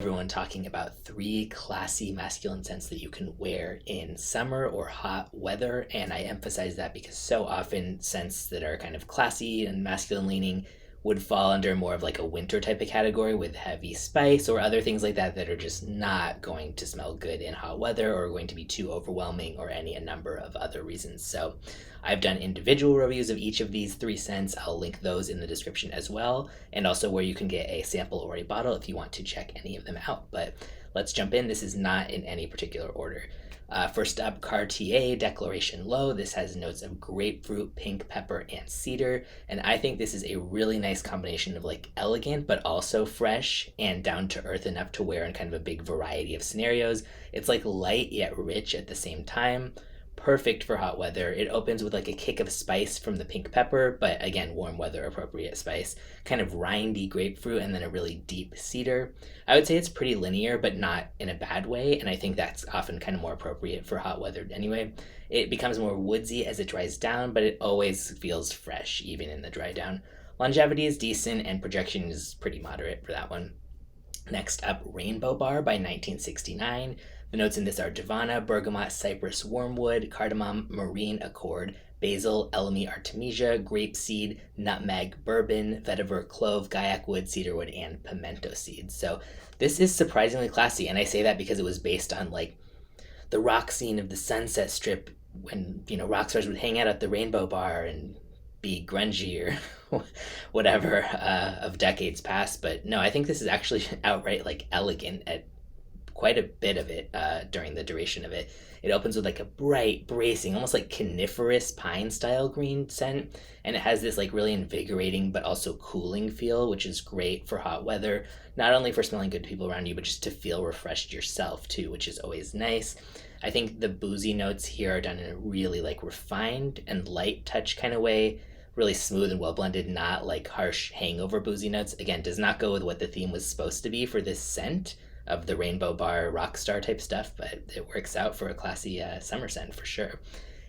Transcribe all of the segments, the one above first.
Everyone talking about three classy masculine scents that you can wear in summer or hot weather. And I emphasize that because so often scents that are kind of classy and masculine leaning would fall under more of like a winter type of category with heavy spice or other things like that that are just not going to smell good in hot weather or going to be too overwhelming or any a number of other reasons. So I've done individual reviews of each of these three scents. I'll link those in the description as well, and also where you can get a sample or a bottle if you want to check any of them out. But let's jump in. This is not in any particular order. First up, Cartier Declaration Low. This has notes of grapefruit, pink pepper, and cedar. And I think this is a really nice combination of like elegant, but also fresh and down to earth enough to wear in kind of a big variety of scenarios. It's like light yet rich at the same time. Perfect for hot weather. It opens with like a kick of spice from the pink pepper, but again, warm weather appropriate spice, kind of rindy grapefruit, and then a really deep cedar. I would say it's pretty linear, but not in a bad way, and I think that's often kind of more appropriate for hot weather anyway. It becomes more woodsy as it dries down, but it always feels fresh, even in the dry down. Longevity is decent, and projection is pretty moderate for that one. Next up, Rainbow Bar by 1969. The notes in this are Davana, Bergamot, Cypress, Wormwood, Cardamom, Marine Accord, Basil, Elemi, Artemisia, Grapeseed, Nutmeg, Bourbon, Vetiver, Clove, Guaiac wood, cedarwood, and Pimento seeds. So this is surprisingly classy, and I say that because it was based on like the rock scene of the Sunset Strip when rock stars would hang out at the Rainbow Bar and be grungy or whatever of decades past. But no, I think this is actually outright like elegant at quite a bit of it during the duration of it. It opens with like a bright, bracing, almost like coniferous pine style green scent, and it has this like really invigorating but also cooling feel, which is great for hot weather, not only for smelling good to people around you, but just to feel refreshed yourself too, which is always nice. I think the boozy notes here are done in a really like refined and light touch kind of way, really smooth and well blended, not like harsh hangover boozy notes. Again, does not go with what the theme was supposed to be for this scent of the Rainbow Bar rock star type stuff, but it works out for a classy summer scent for sure.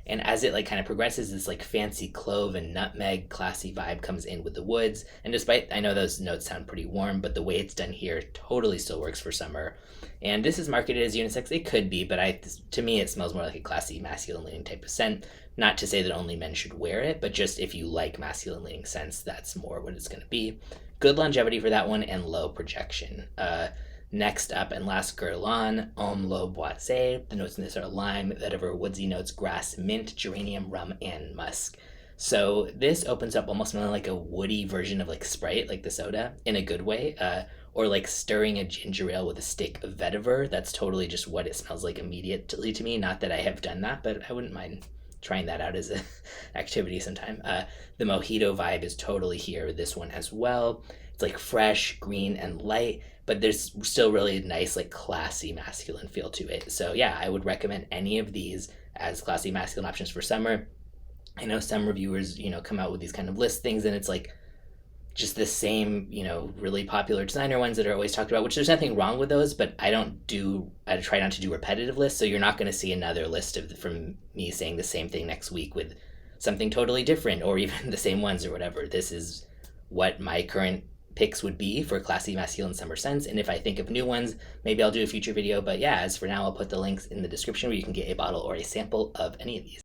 And as it like kind of progresses, this like fancy clove and nutmeg classy vibe comes in with the woods. And despite, I know those notes sound pretty warm, but the way it's done here totally still works for summer. And this is marketed as unisex. It could be, but to me it smells more like a classy masculine leaning type of scent. Not to say that only men should wear it, but just if you like masculine leaning scents, that's more what it's going to be. Good longevity for that one and low projection. Next up and last, Guerlain, Homme, Boisee. The notes in this are lime, vetiver, woodsy notes, grass, mint, geranium, rum, and musk. So this opens up almost smelling like a woody version of like Sprite, like the soda, in a good way, or like stirring a ginger ale with a stick of vetiver. That's totally just what it smells like immediately to me. Not that I have done that, but I wouldn't mind trying that out as an activity sometime. The mojito vibe is totally here with this one as well. It's like fresh, green, and light, but there's still really nice, like classy masculine feel to it. So yeah, I would recommend any of these as classy masculine options for summer. I know some reviewers, come out with these kind of list things and it's like just the same, really popular designer ones that are always talked about, which there's nothing wrong with those, but I try not to do repetitive lists. So you're not going to see another list from me saying the same thing next week with something totally different or even the same ones or whatever. This is what my current picks would be for classy masculine summer scents, and if I think of new ones, maybe I'll do a future video. But yeah, as for now, I'll put the links in the description where you can get a bottle or a sample of any of these.